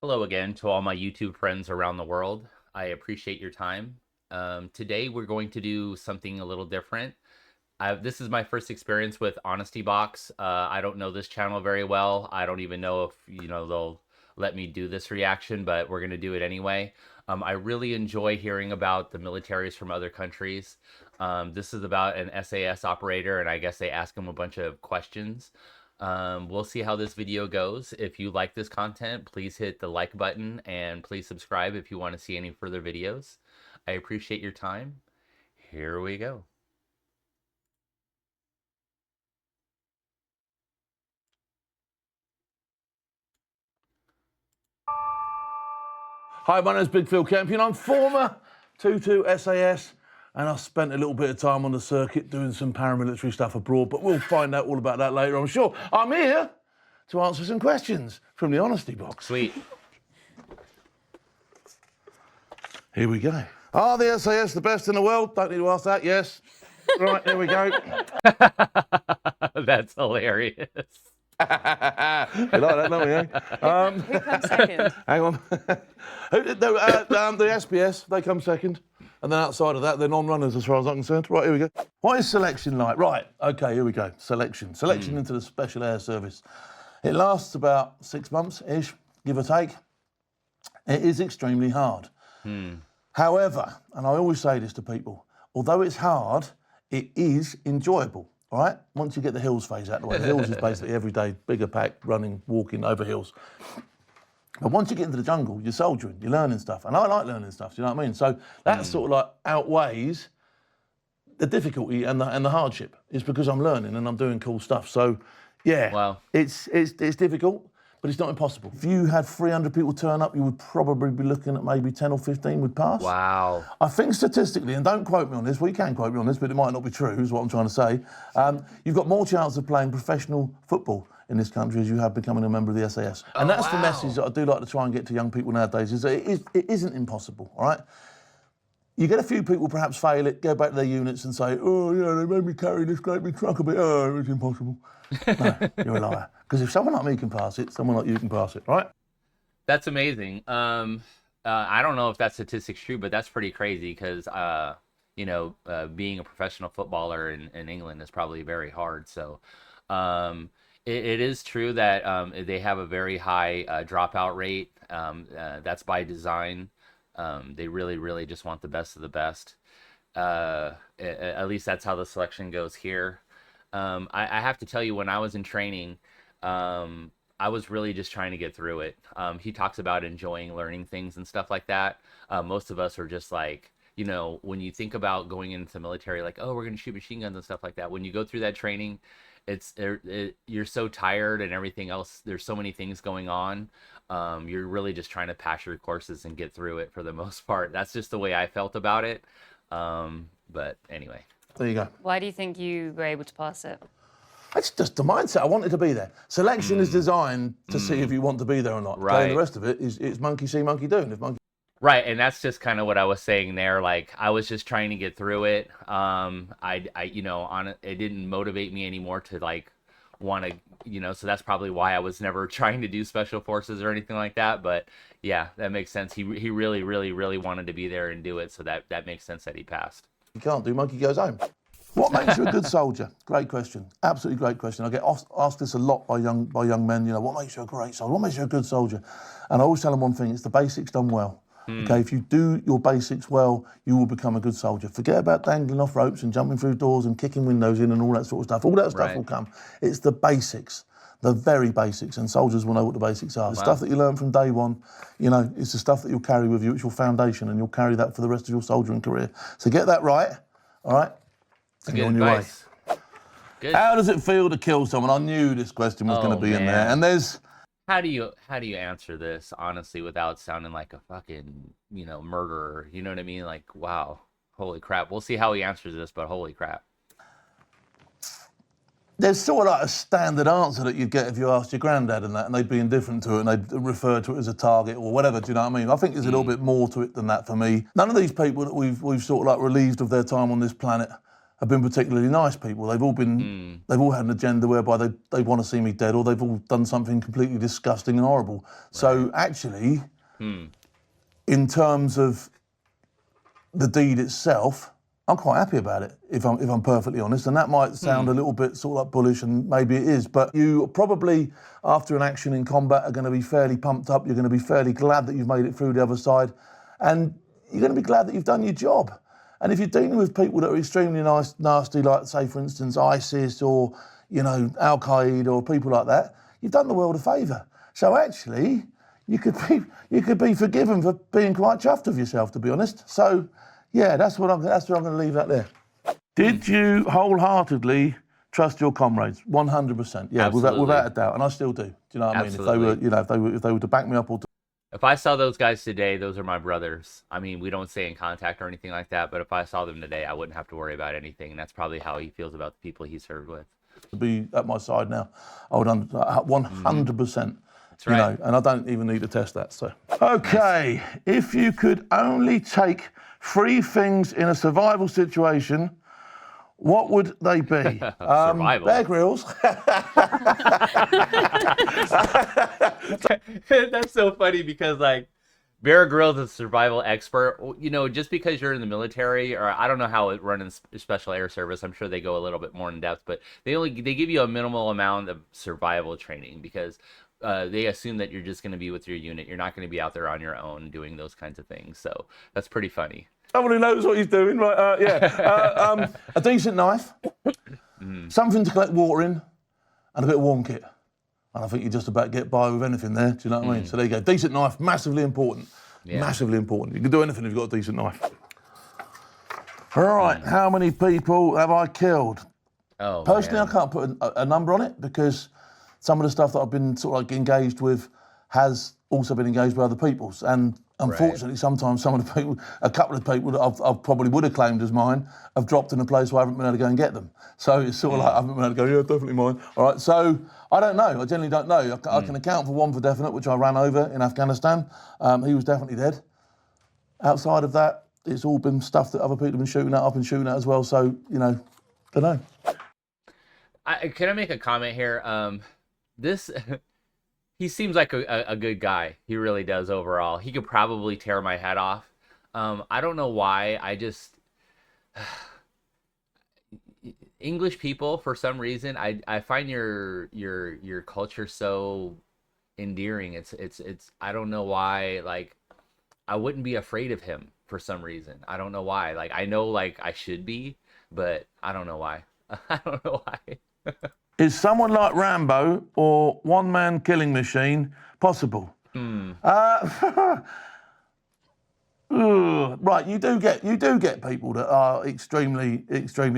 Hello again to all my YouTube friends around the world. I appreciate your time. Today we're going to do something a little different. This is my first experience with Honesty Box. I don't know this channel very well. I don't even know if they'll let me do this reaction, but we're going to do it anyway. I really enjoy hearing about the militaries from other countries. This is about an SAS operator, and I guess they ask him a bunch of questions. We'll see how this video goes. If you like this content, please hit the like button and please subscribe if you want to see any further videos. I appreciate your time. Here we go. Hi, my name is Big Phil Campion. I'm former 22 SAS, and I spent a little bit of time on the circuit doing some paramilitary stuff abroad, but we'll find out all about that later, I'm sure. I'm here to answer some questions from the Honesty Box. Sweet. Here we go. Are the SAS the best in the world? Don't need to ask that, yes. Right, here we go. That's hilarious. You like that, don't you? Who comes second? Hang on. The SPS, they come second. And then outside of that, they're non-runners as far as I'm concerned. Right, here we go. What is selection like? Right, okay, here we go. Selection. Selection into the Special Air Service. It lasts about 6 months-ish, give or take. It is extremely hard. However, and I always say this to people, although it's hard, it is enjoyable. All right, once you get the hills phase out of the way. The hills is basically every day, bigger pack, running, walking over hills. But once you get into the jungle, you're soldiering, you're learning stuff. And I like learning stuff, do you know what I mean? So that sort of like outweighs the difficulty and the hardship. It's because I'm learning and I'm doing cool stuff. So yeah, Wow. it's difficult, but it's not impossible. If you had 300 people turn up, you would probably be looking at maybe 10 or 15 would pass. Wow. I think statistically, and don't quote me on this, well, you can quote me on this, but it might not be true, is what I'm trying to say. You've got more chance of playing professional football in this country as you have becoming a member of the SAS. And that's the message that I do like to try and get to young people nowadays, is that it isn't impossible, all right? You get a few people perhaps fail it, go back to their units and say, oh, yeah, they made me carry this great big truck a bit, oh, it's impossible. No, you're a liar. Because if someone like me can pass it, someone like you can pass it, right? That's amazing. I don't know if that statistic's true, but that's pretty crazy because, being a professional footballer in England is probably very hard. So it is true that they have a very high dropout rate. That's by design. They really, really just want the best of the best. At least that's how the selection goes here. I have to tell you, when I was in training, I was really just trying to get through it. He talks about enjoying learning things and stuff like that. Most of us are just like, when you think about going into the military, like, oh, we're going to shoot machine guns and stuff like that. When you go through that training, you're so tired and everything else. There's so many things going on. You're really just trying to pass your courses and get through it for the most part. That's just the way I felt about it. But anyway. There you go. Why do you think you were able to pass it? It's just the mindset. I wanted to be there. Selection is designed to see if you want to be there or not. Right. And the rest of it is monkey see, monkey do. And if monkey... Right, and that's just kind of what I was saying there. Like, I was just trying to get through it. It didn't motivate me anymore to like want to, so that's probably why I was never trying to do special forces or anything like that. But yeah, that makes sense. He really, really, really wanted to be there and do it. So that makes sense that he passed. You can't do, monkey goes home. What makes you a good soldier? Great question. Absolutely great question. I get asked this a lot by young men. What makes you a great soldier? What makes you a good soldier? And I always tell them one thing: it's the basics done well. Okay, if you do your basics well, you will become a good soldier. Forget about dangling off ropes and jumping through doors and kicking windows in and all that sort of stuff. All that stuff will come. It's the basics, the very basics, and soldiers will know what the basics are. The stuff that you learn from day one, it's the stuff that you'll carry with you. It's your foundation, and you'll carry that for the rest of your soldiering career. So get that right, all right? Good advice. Good. How does it feel to kill someone? I knew this question was going to be in there. And there's... How do you answer this honestly without sounding like a fucking, murderer? You know what I mean? Like, wow, holy crap. We'll see how he answers this, but holy crap. There's sort of like a standard answer that you'd get if you asked your granddad and that, and they'd be indifferent to it and they'd refer to it as a target or whatever, do you know what I mean? I think there's a little bit more to it than that for me. None of these people that we've sort of like relieved of their time on this planet have been particularly nice people. They've all had an agenda whereby they want to see me dead, or they've all done something completely disgusting and horrible. Right. So actually, in terms of the deed itself, I'm quite happy about it, if I'm perfectly honest. And that might sound a little bit sort of like bullish, and maybe it is, but you probably, after an action in combat, are going to be fairly pumped up. You're going to be fairly glad that you've made it through the other side, and you're going to be glad that you've done your job. And if you're dealing with people that are extremely nasty, like, say, for instance, ISIS or, Al Qaeda or people like that, you've done the world a favour. So actually, you could be forgiven for being quite chuffed of yourself, to be honest. So, yeah, that's where I'm going to leave that there. Did you wholeheartedly trust your comrades? 100%. Yeah, without a doubt, and I still do. Do you know what I mean? If they were to back me up or. If I saw those guys today, those are my brothers. I mean, we don't stay in contact or anything like that, but if I saw them today, I wouldn't have to worry about anything. And that's probably how he feels about the people he served with. To be at my side now, I would 100%. That's right. And I don't even need to test that. So, okay, if you could only take 3 things in a survival situation, what would they be? Survival. Bear Grylls. That's so funny because, like, Bear Grylls is a survival expert. Just because you're in the military, or I don't know how it runs in Special Air Service. I'm sure they go a little bit more in depth, but they give you a minimal amount of survival training because they assume that you're just going to be with your unit. You're not going to be out there on your own doing those kinds of things. So that's pretty funny. Someone who knows what he's doing, right? A decent knife, something to collect water in, and a bit of warm kit. And I think you just about get by with anything there. Do you know what I mean? So there you go. Decent knife, massively important. Yeah. Massively important. You can do anything if you've got a decent knife. All right, how many people have I killed? Oh, personally, man. I can't put a number on it because some of the stuff that I've been sort of like engaged with has also been engaged with other people's. And unfortunately, sometimes some of the people, a couple of people that I've probably would have claimed as mine, have dropped in a place where I haven't been able to go and get them. So it's sort of like I haven't been able to go, yeah, definitely mine. All right, so I don't know. I generally don't know. I can account for one for definite, which I ran over in Afghanistan. He was definitely dead. Outside of that, it's all been stuff that other people have been shooting at. I've been shooting at as well. So, don't know. Can I make a comment here? He seems like a good guy. He really does overall. He could probably tear my head off. I don't know why. English people, for some reason, I find your culture so endearing. It's I don't know why. Like, I wouldn't be afraid of him for some reason. I don't know why. Like, I know, like, I should be, but I don't know why. I don't know why. Is someone like Rambo or one-man killing machine possible? Right, you do get people that are extremely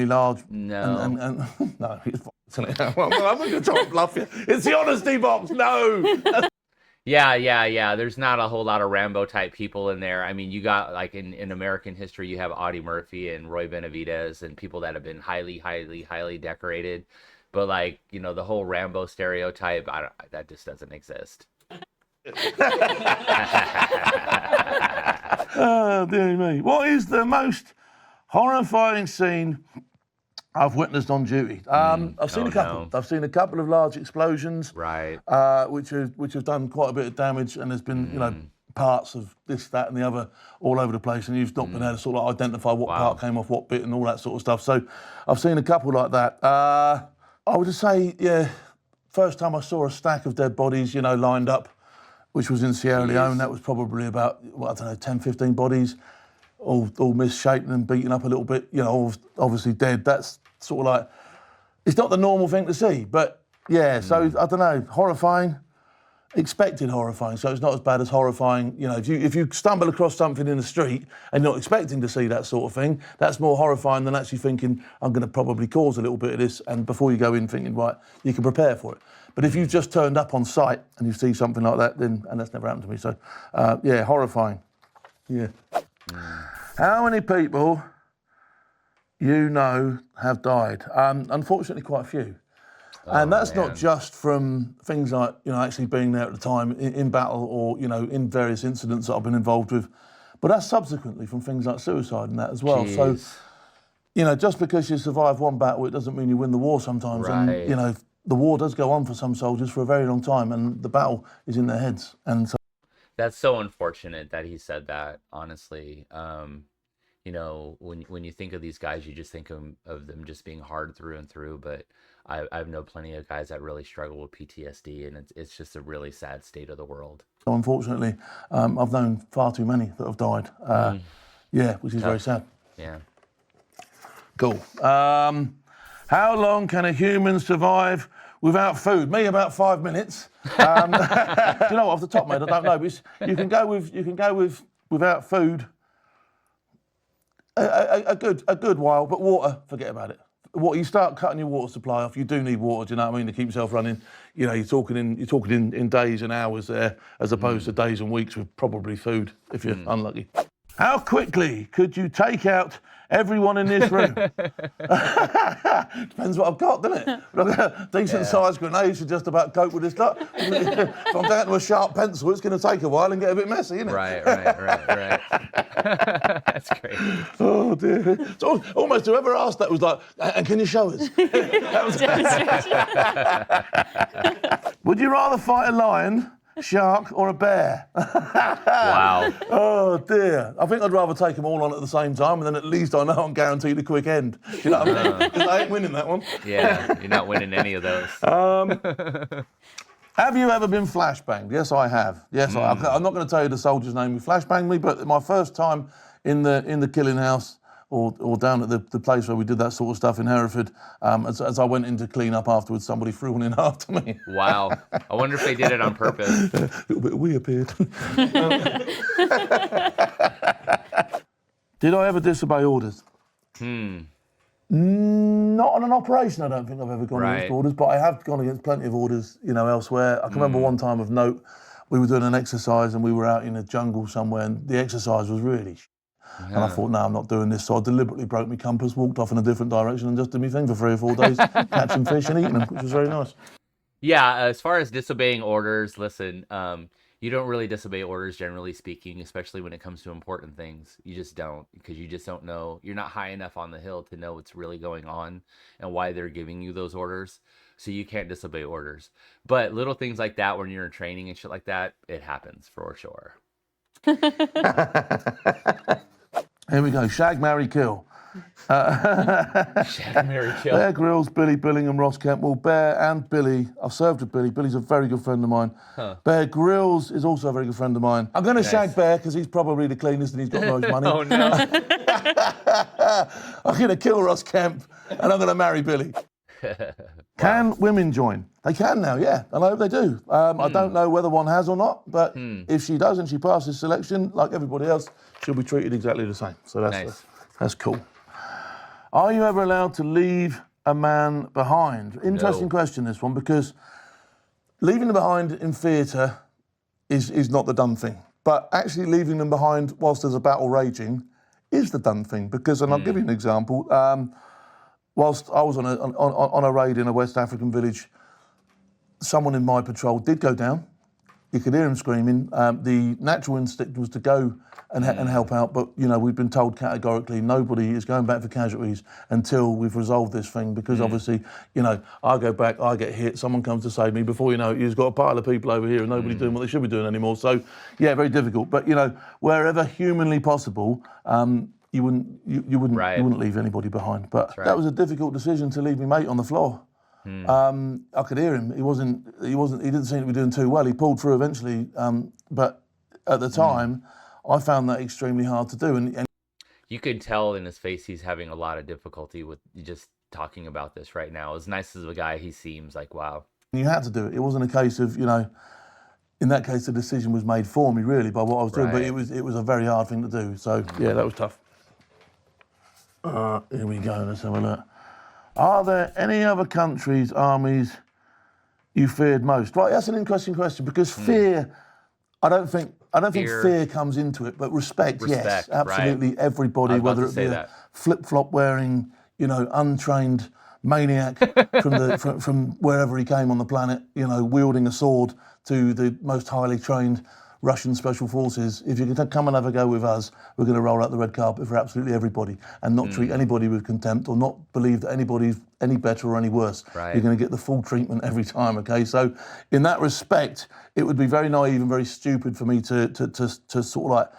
large. No. And no, it's I'm not going to try and bluff you. It's the honesty box. No. Yeah. There's not a whole lot of Rambo type people in there. I mean, you got, like, in American history, you have Audie Murphy and Roy Benavidez and people that have been highly decorated. But, like, the whole Rambo stereotype, that just doesn't exist. Oh, dear me. What is the most horrifying scene I've witnessed on duty? I've seen a couple. No. I've seen a couple of large explosions, right? Which have done quite a bit of damage, and there's been parts of this, that, and the other all over the place, and you've not been able to sort of identify what part came off what bit and all that sort of stuff. So I've seen a couple like that. I would just say, yeah, first time I saw a stack of dead bodies, lined up, which was in Sierra Leone. That was probably about, 10, 15 bodies, all misshapen and beaten up a little bit, obviously dead. That's sort of like, it's not the normal thing to see, but yeah, so I don't know, horrifying, expected horrifying, so it's not as bad as horrifying. If you stumble across something in the street and you're not expecting to see that sort of thing, that's more horrifying than actually thinking, I'm going to probably cause a little bit of this, and before you go in thinking, right, you can prepare for it. But if you've just turned up on site and you see something like that, then, and that's never happened to me, so yeah, horrifying. Yeah. How many people have died? Unfortunately, quite a few. And that's not just from things like, actually being there at the time in battle or, in various incidents that I've been involved with, but that's subsequently from things like suicide and that as well. Jeez. So just because you survive one battle, it doesn't mean you win the war sometimes. Right. And, the war does go on for some soldiers for a very long time, and the battle is in their heads. And so That's so unfortunate that he said that, honestly. When you think of these guys, you just think of them just being hard through and through. But I've known plenty of guys that really struggle with PTSD, and it's just a really sad state of the world. unfortunately, I've known far too many that have died. Which is very sad. Yeah. Cool. How long can a human survive without food? Me, about 5 minutes. Do you know what, off the top, mate? I don't know. But you can go with without food a good while, but water, forget about it. Water, you start cutting your water supply off. You do need water. Do you know what I mean, to keep yourself running? You're talking in days and hours there, as opposed to days and weeks with probably food if you're unlucky. How quickly could you take out everyone in this room? Depends what I've got, doesn't it? Decent sized grenades should just about cope with this stuff. If I'm down to a sharp pencil, it's going to take a while and get a bit messy, isn't it? Right. That's great. Oh dear. It's almost whoever asked that was like, and can you show us? Would you rather fight a lion, shark, or a bear? Wow. Oh dear. I think I'd rather take them all on at the same time, and then at least I know I'm guaranteed a quick end. Do you know what I mean? Because I ain't winning that one. Yeah, you're not winning any of those. Have you ever been flashbanged? Yes, I have. Yes, I'm not going to tell you the soldier's name who flashbanged me, but my first time in the killing house, or down at the place where we did that sort of stuff in Hereford, as I went in to clean up afterwards, somebody threw one in after me. Wow. I wonder if they did it on purpose. A little bit weird, appeared. Did I ever disobey orders? Not on an operation, I don't think I've ever gone against orders, but I have gone against plenty of orders, elsewhere. I can remember one time of note, we were doing an exercise and we were out in a jungle somewhere, and the exercise was really and I thought, no, I'm not doing this. So I deliberately broke my compass, walked off in a different direction and just did my thing for 3 or 4 days, catching fish and eating them, which was very nice. Yeah, as far as disobeying orders, listen, you don't really disobey orders, generally speaking, especially when it comes to important things. You just don't, because you just don't know. You're not high enough on the hill to know what's really going on and why they're giving you those orders. So you can't disobey orders. But little things like that, when you're in training and shit like that, it happens for sure. Here we go. Shag, marry, kill. Shag, marry, kill. Bear Grylls, Billy Billingham, Ross Kemp. Well, Bear and Billy, I've served with Billy. Billy's a very good friend of mine. Bear Grylls is also a very good friend of mine. I'm going to shag Bear because he's probably the cleanest and he's got the most money. Oh, no. I'm going to kill Ross Kemp and I'm going to marry Billy. Can women join? They can now, yeah, and I hope they do. I don't know whether one has or not, but if she does and she passes selection, like everybody else, she'll be treated exactly the same. So that's cool. Are you ever allowed to leave a man behind? Interesting question, this one, because leaving them behind in theatre is not the done thing. But actually leaving them behind whilst there's a battle raging is the done thing, because, and I'll give you an example, whilst I was on a raid in a West African village, someone in my patrol did go down. You could hear him screaming. The natural instinct was to go and help out, but we've been told categorically nobody is going back for casualties until we've resolved this thing, because obviously, I go back, I get hit, someone comes to save me. Before you know it, you've got a pile of people over here and nobody doing what they should be doing anymore. So, yeah, very difficult. But wherever humanly possible, you wouldn't leave anybody behind. But that was a difficult decision to leave my mate on the floor. I could hear him. He didn't seem to be doing too well. He pulled through eventually, but at the time, I found that extremely hard to do. And you could tell in his face he's having a lot of difficulty with just talking about this right now. As nice as a guy he seems, like, wow. You had to do it. It wasn't a case of, in that case, the decision was made for me, really, by what I was doing. But it was a very hard thing to do. So, yeah, that was tough. Here we go. Let's have a look. Are there any other countries' armies you feared most? Right, that's an interesting question, because fear, I don't think fear comes into it, but respect, yes, absolutely. Right. Everybody, whether it be a flip-flop wearing, untrained maniac from wherever he came on the planet, wielding a sword, to the most highly trained Russian special forces, if you're going to come and have a go with us, we're going to roll out the red carpet for absolutely everybody and not treat anybody with contempt or not believe that anybody's any better or any worse. Right. You're going to get the full treatment every time, okay? So in that respect, it would be very naive and very stupid for me to sort of like,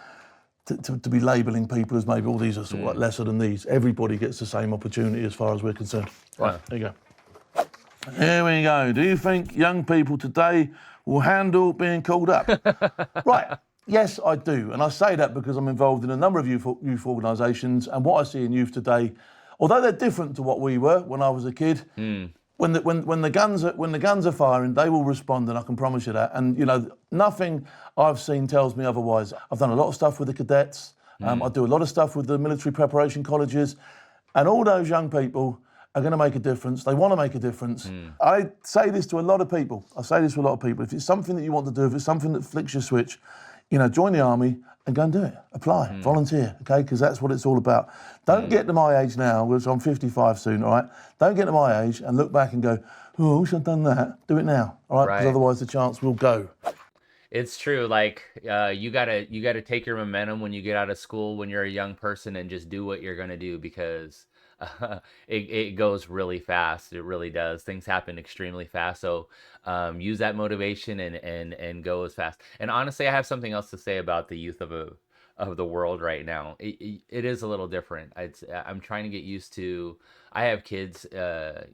to be labelling people as maybe all these are sort of like lesser than these. Everybody gets the same opportunity as far as we're concerned. Right, there you go. Here we go. Do you think young people today will handle being called up? Right, yes, I do. And I say that because I'm involved in a number of youth organisations, and what I see in youth today, although they're different to what we were when I was a kid, when the guns are firing, they will respond, and I can promise you that. And you know, nothing I've seen tells me otherwise. I've done a lot of stuff with the cadets. I do a lot of stuff with the military preparation colleges, and all those young people are going to make a difference. They want to make a difference. I say this to a lot of people. If it's something that you want to do, if it's something that flicks your switch, you know, join the army and go and do it. Apply, volunteer, okay? Because that's what it's all about. Don't get to my age now, which I'm 55 soon, all right? Don't get to my age and look back and go, oh, I wish I'd done that. Do it now, all right? Because otherwise the chance will go. It's true. Like you gotta take your momentum when you get out of school when you're a young person and just do what you're gonna do because it goes really fast. It really does. Things happen extremely fast. So use that motivation and go as fast. And honestly, I have something else to say about the youth of the world right now. It is a little different. I'm trying to get used to. I have kids,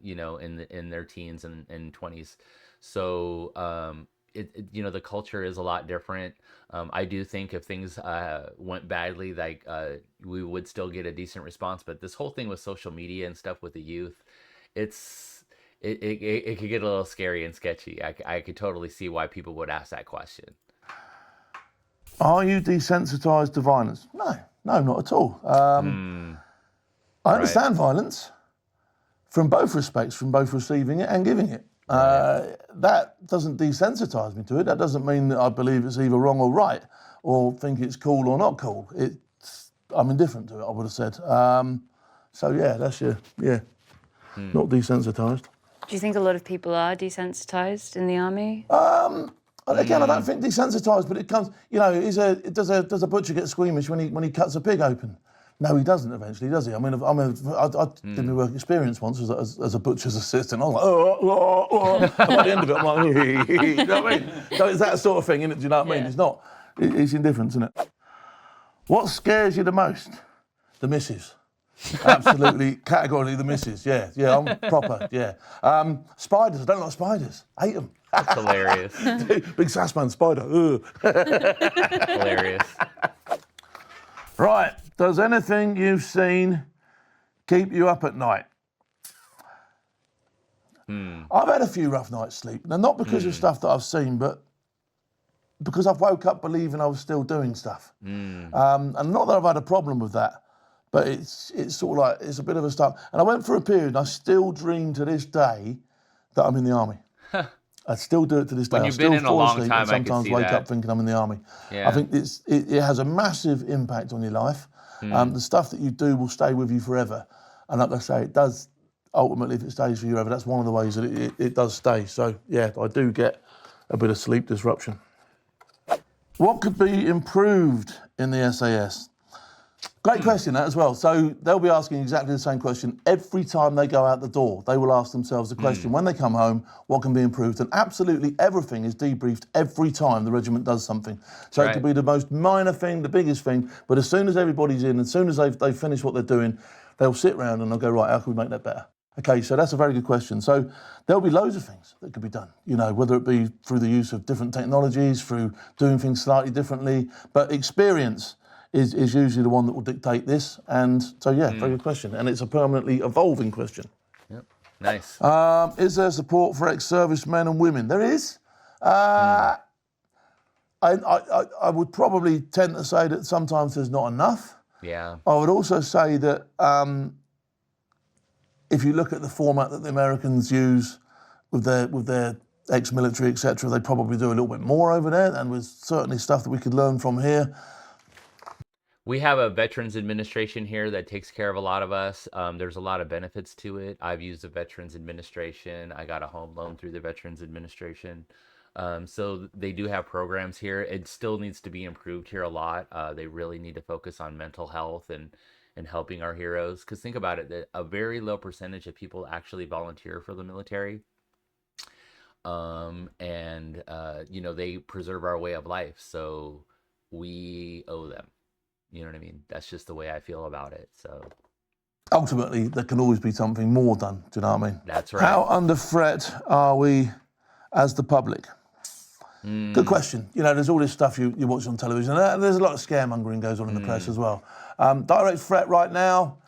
you know, in their teens and 20s. So you know, the culture is a lot different. I do think if things went badly, like we would still get a decent response. But this whole thing with social media and stuff with the youth, it could get a little scary and sketchy. I could totally see why people would ask that question. Are you desensitized to violence? No, not at all. I understand violence from both respects, from both receiving it and giving it. That doesn't desensitize me to it. That doesn't mean that I believe it's either wrong or right, or think it's cool or not cool. I'm indifferent to it, I would have said. So yeah, that's not desensitized. Do you think a lot of people are desensitized in the army? Again, I don't think desensitized, but it comes. You know, does a butcher get squeamish when he cuts a pig open? No, he doesn't eventually, does he? I mean, I did my work experience once as a butcher's assistant. I was like, and by the end of it, I'm like, you know what I mean? So it's that sort of thing, innit? Do you know what I mean? It's not, it's indifference, isn't it? What scares you the most? The missus. Absolutely, categorically the missus, yeah, I'm proper, yeah. Spiders, I don't like spiders, hate them. That's hilarious. Big Sassman spider, Hilarious. Right, does anything you've seen keep you up at night? I've had a few rough nights sleep. Now, not because of stuff that I've seen, but because I've woke up believing I was still doing stuff. And not that I've had a problem with that, but it's sort of like, it's a bit of a stuff. And I went for a period, and I still dream to this day that I'm in the army. I still do it to this day. When you've been in a long time, I can see that. Sometimes wake up thinking I'm in the army. Yeah. I think it has a massive impact on your life. The stuff that you do will stay with you forever. And like I say, it does, ultimately, if it stays for you forever, that's one of the ways that it does stay. So, yeah, I do get a bit of sleep disruption. What could be improved in the SAS? Great question, that as well. So they'll be asking exactly the same question every time they go out the door. They will ask themselves the question, when they come home, what can be improved? And absolutely everything is debriefed every time the regiment does something. So it could be the most minor thing, the biggest thing, but as soon as everybody's in, as soon as they've finished what they're doing, they'll sit around and they'll go, right, how can we make that better? Okay, so that's a very good question. So there'll be loads of things that could be done, you know, whether it be through the use of different technologies, through doing things slightly differently, but experience is usually the one that will dictate this. And so, yeah, very good question. And it's a permanently evolving question. Yep. Nice. Is there support for ex-service men and women? There is. I would probably tend to say that sometimes there's not enough. Yeah. I would also say that if you look at the format that the Americans use with their ex-military, etc., they probably do a little bit more over there, and there's certainly stuff that we could learn from here. We have a Veterans Administration here that takes care of a lot of us. There's a lot of benefits to it. I've used the Veterans Administration. I got a home loan through the Veterans Administration. So they do have programs here. It still needs to be improved here a lot. They really need to focus on mental health and helping our heroes. Because think about it, that a very low percentage of people actually volunteer for the military. And you know, they preserve our way of life, so we owe them. You know what I mean? That's just the way I feel about it. So Ultimately, there can always be something more done. Do you know what I mean? that's right. How under threat are we as the public? Good question. You know, there's all this stuff you watch on television. And there's a lot of scaremongering goes on in the press as well. Direct threat right now,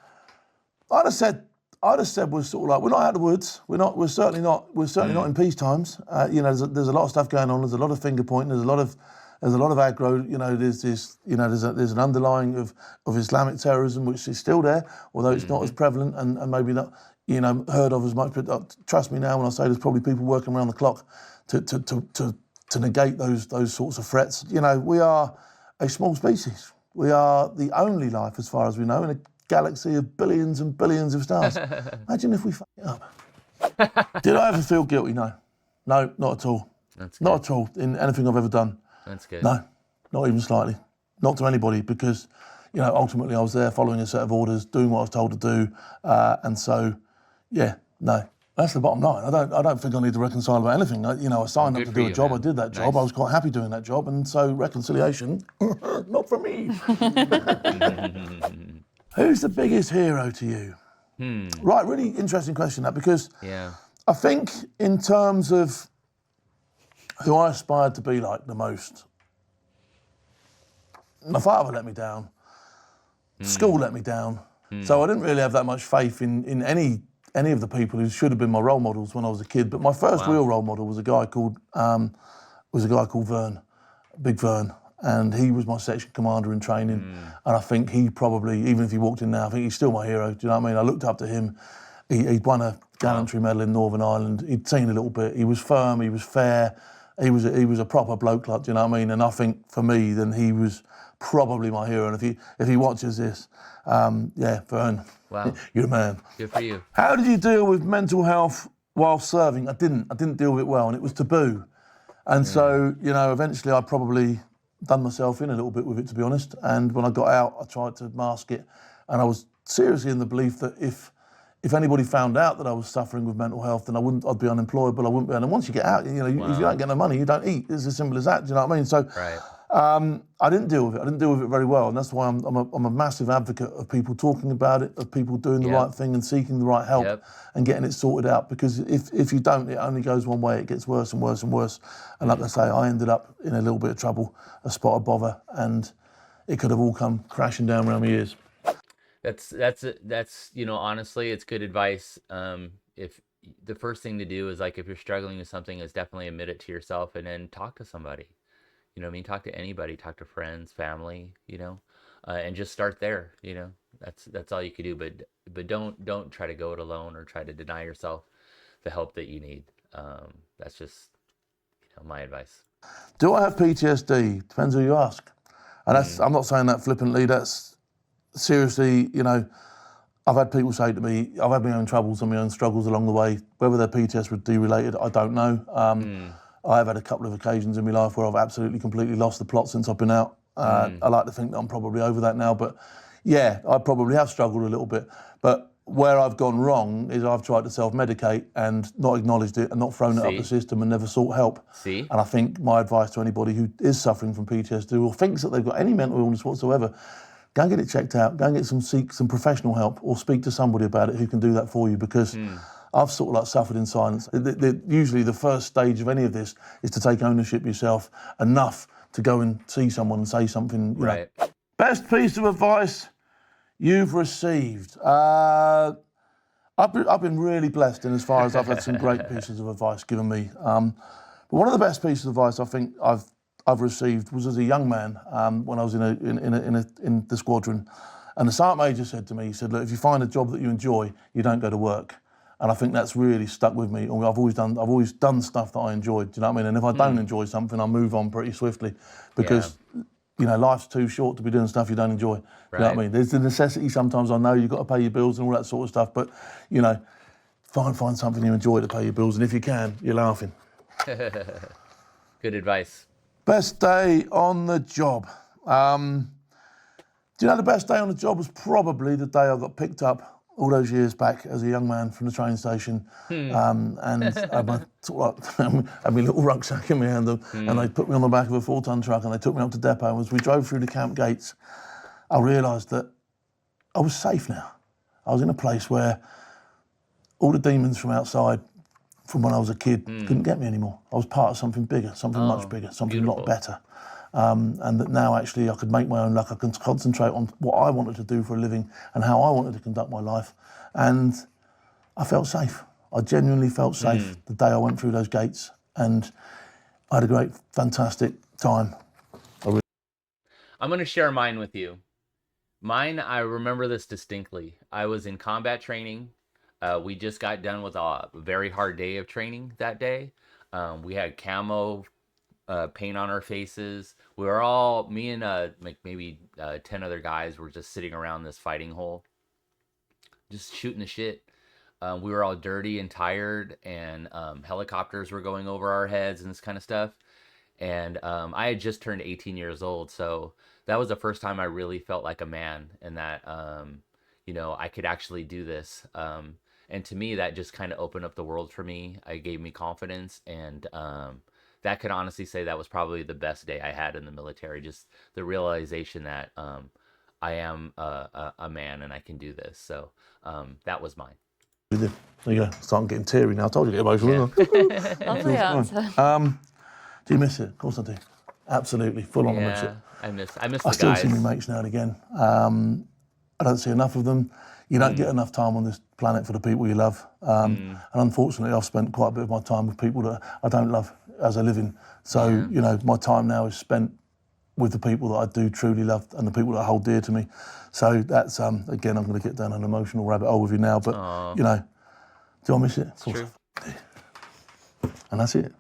I'd have said we're sort of like, we're not out of the woods. We're certainly not in peace times. You know, there's a lot of stuff going on. There's a lot of finger pointing. There's a lot of aggro. You know, there's this. You know, there's an underlying of Islamic terrorism which is still there, although it's not as prevalent and maybe not, you know, heard of as much. But trust me now when I say there's probably people working around the clock to negate those sorts of threats. You know, we are a small species. We are the only life, as far as we know, in a galaxy of billions and billions of stars. Imagine if we fuck it up. Did I ever feel guilty? No. No, not at all. That's good. Not at all in anything I've ever done. That's good. No, not even slightly. Not to anybody, because, you know, ultimately I was there following a set of orders, doing what I was told to do. And so, yeah, no. That's the bottom line. I don't think I need to reconcile about anything. You know, I signed up to do a job. Man. I did that job. Nice. I was quite happy doing that job. And so reconciliation, not for me. Who's the biggest hero to you? Right, really interesting question, that, because I think in terms of who I aspired to be like the most, my father let me down. School let me down. So I didn't really have that much faith in any of the people who should have been my role models when I was a kid. But my first real role model was a guy called Vern, Big Vern, and he was my section commander in training. And I think he probably, even if he walked in now, I think he's still my hero. Do you know what I mean? I looked up to him. He'd won a gallantry medal in Northern Ireland. He'd seen a little bit. He was firm. He was fair. He was a proper bloke, like, do you know what I mean? And I think for me, then he was probably my hero. And if he watches this, yeah, Vern, you're a man. Good for you. How did you deal with mental health while serving? I didn't deal with it well, and it was taboo. And so, you know, eventually I probably done myself in a little bit with it, to be honest. And when I got out, I tried to mask it. And I was seriously in the belief that if anybody found out that I was suffering with mental health, then I'd be unemployable. I wouldn't be. And once you get out, you know, if you don't get no money, you don't eat. It's as simple as that. Do you know what I mean? So, I didn't deal with it. I didn't deal with it very well, and that's why I'm a massive advocate of people talking about it, of people doing the right thing and seeking the right help and getting it sorted out. Because if you don't, it only goes one way. It gets worse and worse and worse. And like I say, I ended up in a little bit of trouble, a spot of bother, and it could have all come crashing down around my ears. That's you know, honestly, it's good advice. If the first thing to do is, like, if you're struggling with something, is definitely admit it to yourself and then talk to somebody. You know what I mean? Talk to anybody, talk to friends, family, you know, and just start there, you know. That's all you can do, but don't try to go it alone or try to deny yourself the help that you need. That's just, you know, my advice. Do I have PTSD? Depends who you ask. And that's, I'm not saying that flippantly, that's seriously, you know, I've had people say to me, I've had my own troubles and my own struggles along the way. Whether they're PTSD related, I don't know. I've had a couple of occasions in my life where I've absolutely, completely lost the plot since I've been out. I like to think that I'm probably over that now, but yeah, I probably have struggled a little bit. But where I've gone wrong is I've tried to self-medicate and not acknowledged it and not thrown it up the system and never sought help. And I think my advice to anybody who is suffering from PTSD or thinks that they've got any mental illness whatsoever, go and get it checked out, go and seek some professional help, or speak to somebody about it who can do that for you, because I've sort of like suffered in silence. Usually the first stage of any of this is to take ownership yourself enough to go and see someone and say something. You know. Best piece of advice you've received? I've been really blessed in as far as I've had some great pieces of advice given me. But one of the best pieces of advice I think I've received was as a young man when I was in the squadron. And the sergeant major said to me, he said, look, if you find a job that you enjoy, you don't go to work. And I think that's really stuck with me. I've always done stuff that I enjoyed, do you know what I mean? And if I don't enjoy something, I move on pretty swiftly, because you know, life's too short to be doing stuff you don't enjoy. You know what I mean? There's the necessity sometimes, I know you've got to pay your bills and all that sort of stuff, but you know, find something you enjoy to pay your bills, and if you can, you're laughing. Good advice. Best day on the job. Do you know the best day on the job was probably the day I got picked up all those years back as a young man from the train station, and I had my, had my little rucksack in my hand, and they put me on the back of a 4-ton truck and they took me up to depot. And as we drove through the camp gates, I realised that I was safe now. I was in a place where all the demons from outside, from when I was a kid, couldn't get me anymore. I was part of something bigger, something much bigger, something a lot better. And that now actually I could make my own luck. I can concentrate on what I wanted to do for a living and how I wanted to conduct my life. And I felt safe. I genuinely felt safe the day I went through those gates. And I had a great, fantastic time. I'm going to share mine with you. Mine, I remember this distinctly. I was in combat training. We just got done with a very hard day of training that day. We had camo paint on our faces. We were all, me and like maybe 10 other guys were just sitting around this fighting hole, just shooting the shit. We were all dirty and tired, and helicopters were going over our heads and this kind of stuff. And I had just turned 18 years old, so that was the first time I really felt like a man, and that you know, I could actually do this. And to me, that just kind of opened up the world for me. It gave me confidence, and that could honestly say that was probably the best day I had in the military. Just the realization that I am a man and I can do this. So that was mine. There you go. Starting getting teary now. I told you to get emotional. Yeah. Lovely answer. Do you miss it? Of course I do. Absolutely. Full on I miss it. I miss I the still guys. see my mates now and again. I don't see enough of them. You don't get enough time on this planet for the people you love. And unfortunately, I've spent quite a bit of my time with people that I don't love as a living. So, you know, my time now is spent with the people that I do truly love and the people that I hold dear to me. So that's, again, I'm going to get down an emotional rabbit hole with you now. But, you know, do I miss it? Of course I do. And that's it.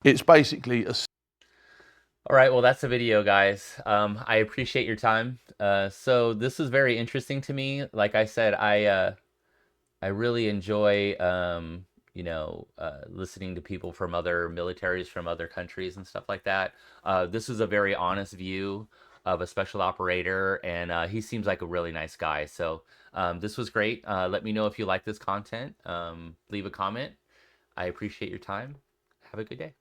It's basically a... All right, well, that's the video, guys. I appreciate your time. So this was very interesting to me. Like I said, I really enjoy, you know, listening to people from other militaries, from other countries and stuff like that. This was a very honest view of a special operator, and he seems like a really nice guy. So this was great. Let me know if you like this content. Leave a comment. I appreciate your time. Have a good day.